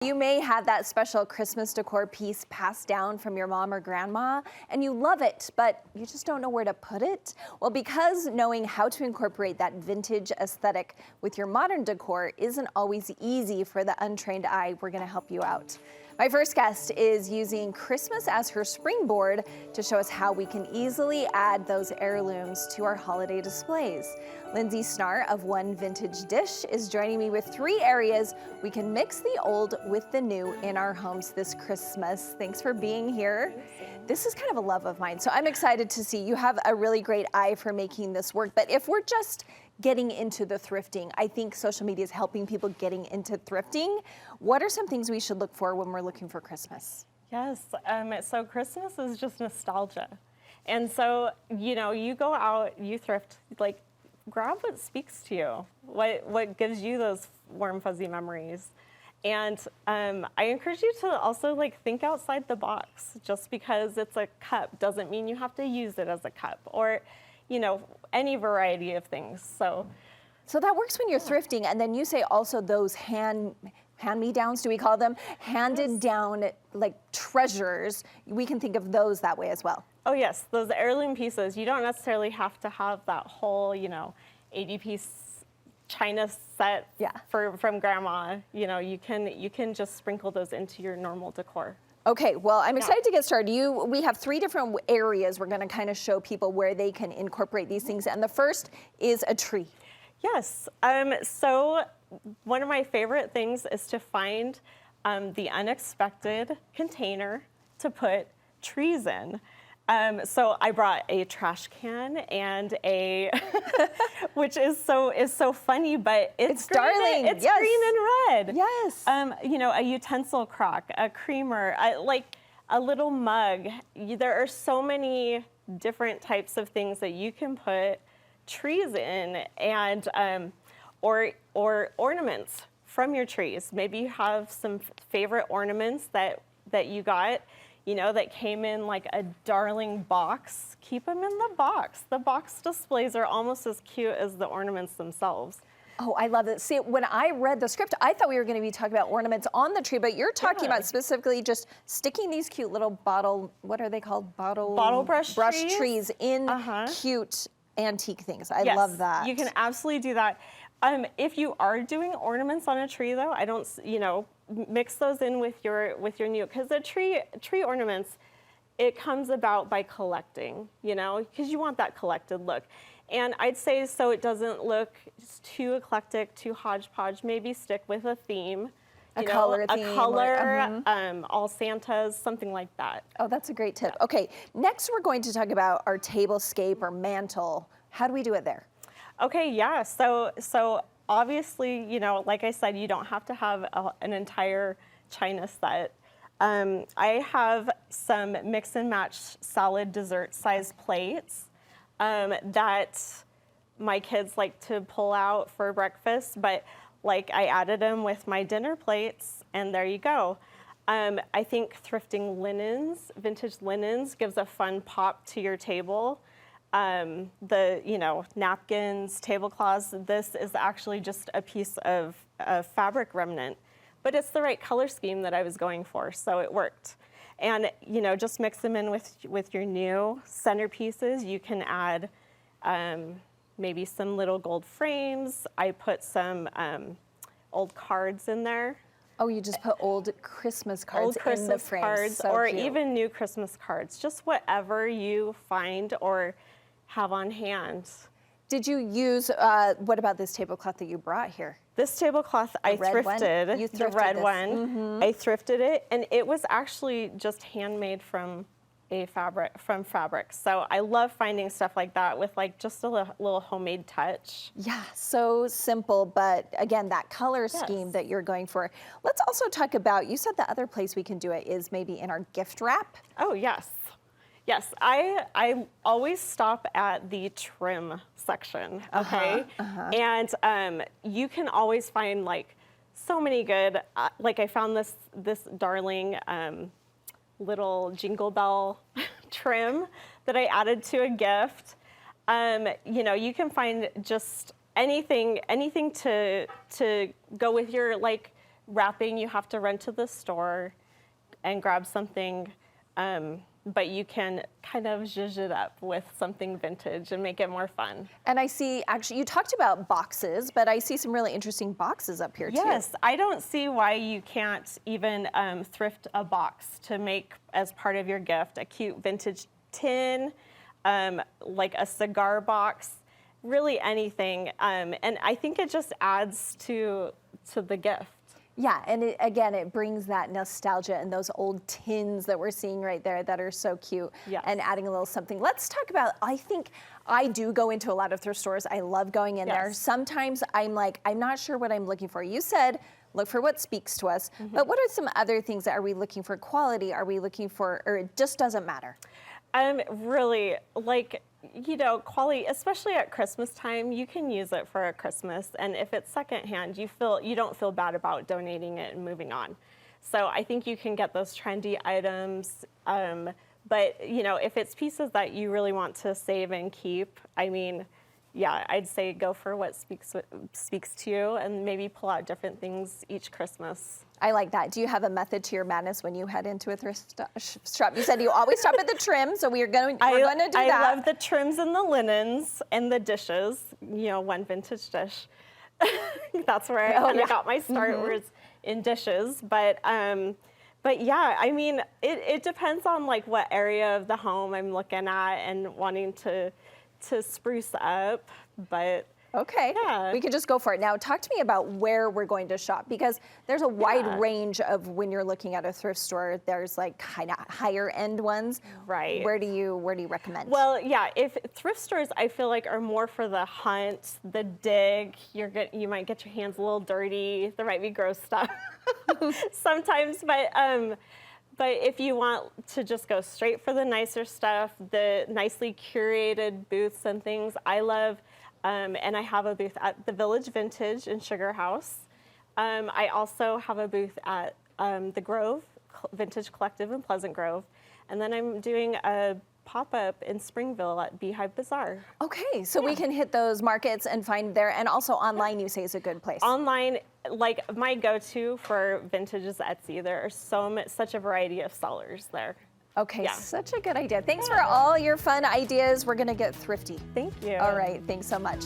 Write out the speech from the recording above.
You may have that special Christmas decor piece passed down from your mom or grandma, and you love it, but you just don't know where to put it. Well, because knowing how to incorporate that vintage aesthetic with your modern decor isn't always easy for the untrained eye, we're going to help you out. My first guest is using Christmas as her springboard to show us how we can easily add those heirlooms to our holiday displays. Lindsey Snarr of One Vintage Dish is joining me with 3 areas we can mix the old with the new in our homes this Christmas. Thanks for being here. This is kind of a love of mine, so I'm excited to see you have a really great eye for making this work. But if we're just getting into the thrifting, I think social media is helping people getting into thrifting. What are some things we should look for when we're looking for Christmas? Yes, so Christmas is just nostalgia. And so, you know, you go out, you thrift, like, grab what speaks to you, what gives you those warm, fuzzy memories. And I encourage you to also think outside the box. Just because it's a cup doesn't mean you have to use it as a cup, or, you know, any variety of things. So that works when you're thrifting, and then you say also those hand-me-downs, do we call them? Handed down like treasures. We can think of those that way as well. Oh yes, those heirloom pieces. You don't necessarily have to have that whole, 80-piece china set from grandma. You know, you can just sprinkle those into your normal decor. Okay, well, I'm excited to get started. We have 3 different areas we're going to kind of show people where they can incorporate these things, and the first is a tree. Yes, so one of my favorite things is to find the unexpected container to put trees in. So I brought a trash can and a, which is so funny, but it's green, darling. It's Yes. green and red. Yes. A utensil crock, a creamer, like a little mug. There are so many different types of things that you can put trees in, and or ornaments from your trees. Maybe you have some favorite ornaments that you got, that came in like a darling box. Keep them in the box. The box displays are almost as cute as the ornaments themselves. Oh, I love it. See, when I read the script, I thought we were going to be talking about ornaments on the tree, but you're talking about specifically just sticking these cute little what are they called? Bottle brush trees in cute antique things. I love that. You can absolutely do that. If you are doing ornaments on a tree, though, I don't, mix those in with your new, because the tree ornaments, it comes about by collecting, because you want that collected look. And I'd say, so it doesn't look just too eclectic, too hodgepodge, maybe stick with a theme. A color theme. All Santas, something like that. Oh, that's a great tip. Okay, next we're going to talk about our tablescape or mantle. How do we do it there? Okay, yeah, so obviously, like I said, you don't have to have an entire china set. I have some mix and match salad dessert size plates that my kids like to pull out for breakfast, but I added them with my dinner plates, and there you go. I think thrifting linens, vintage linens, gives a fun pop to your table. Napkins, tablecloths, this is actually just a piece of fabric remnant, but it's the right color scheme that I was going for, so it worked. And, just mix them in with your new centerpieces. You can add maybe some little gold frames. I put some old cards in there. Oh, you just put old Christmas cards in the frames. So or cute. Even new Christmas cards, just whatever you find or have on hand. Did you use, what about this tablecloth that you brought here? This tablecloth I thrifted, You thrifted the red this. one. Mm-hmm. I thrifted it, and it was actually just handmade from fabric. So I love finding stuff like that with just a little homemade touch. Yeah, so simple, but again, that color scheme that you're going for. Let's also talk about, you said the other place we can do it is maybe in our gift wrap. Oh, yes. Yes, I always stop at the trim section, okay? And you can always find so many good, I found this darling little jingle bell trim that I added to a gift. You can find just anything to go with your wrapping, you have to run to the store and grab something, but you can kind of zhuzh it up with something vintage and make it more fun. And I see, actually, you talked about boxes, but I see some really interesting boxes up here too. Yes, I don't see why you can't even thrift a box to make as part of your gift, a cute vintage tin, like a cigar box, really anything. And I think it just adds to the gift. Yeah, and again, it brings that nostalgia and those old tins that we're seeing right there that are so cute. Yes. And adding a little something. Let's talk about, I think I do go into a lot of thrift stores. I love going in there. Yes. Sometimes I'm like, I'm not sure what I'm looking for. You said, look for what speaks to us. But what are some other things that are we looking for? Quality? Are we looking for, or it just doesn't matter? Really, like, you know, quality, especially at Christmas time, you can use it for a Christmas, and if it's secondhand, you don't feel bad about donating it and moving on. So I think you can get those trendy items, but you know, if it's pieces that you really want to save and keep, I mean, yeah, I'd say go for what speaks to you, and maybe pull out different things each Christmas. I like that. Do you have a method to your madness when you head into a thrift shop? You said you always shop at the trim, so we're going to do that. I love the trims and the linens and the dishes. You know, one vintage dish. That's where I kind of got my start, was in dishes. But yeah, I mean, it depends on like what area of the home I'm looking at and wanting to spruce up, but. Okay, yeah. We could just go for it. Now, talk to me about where we're going to shop, because there's a wide range of, when you're looking at a thrift store, there's like kind of higher end ones. Right. Where do you recommend? Well, yeah, if thrift stores, I feel like, are more for the hunt, the dig. You might get your hands a little dirty. There might be gross stuff sometimes, but if you want to just go straight for the nicer stuff, the nicely curated booths and things, I love. And I have a booth at the Village Vintage in Sugar House. I also have a booth at the Grove Vintage Collective in Pleasant Grove. And then I'm doing a pop-up in Springville at Beehive Bazaar. Okay, so we can hit those markets and find there, and also online you say is a good place. Online, like my go-to for vintage is Etsy. There are such a variety of sellers there. Okay, such a good idea. Thanks for all your fun ideas. We're gonna get thrifty. Thank you. All right, thanks so much.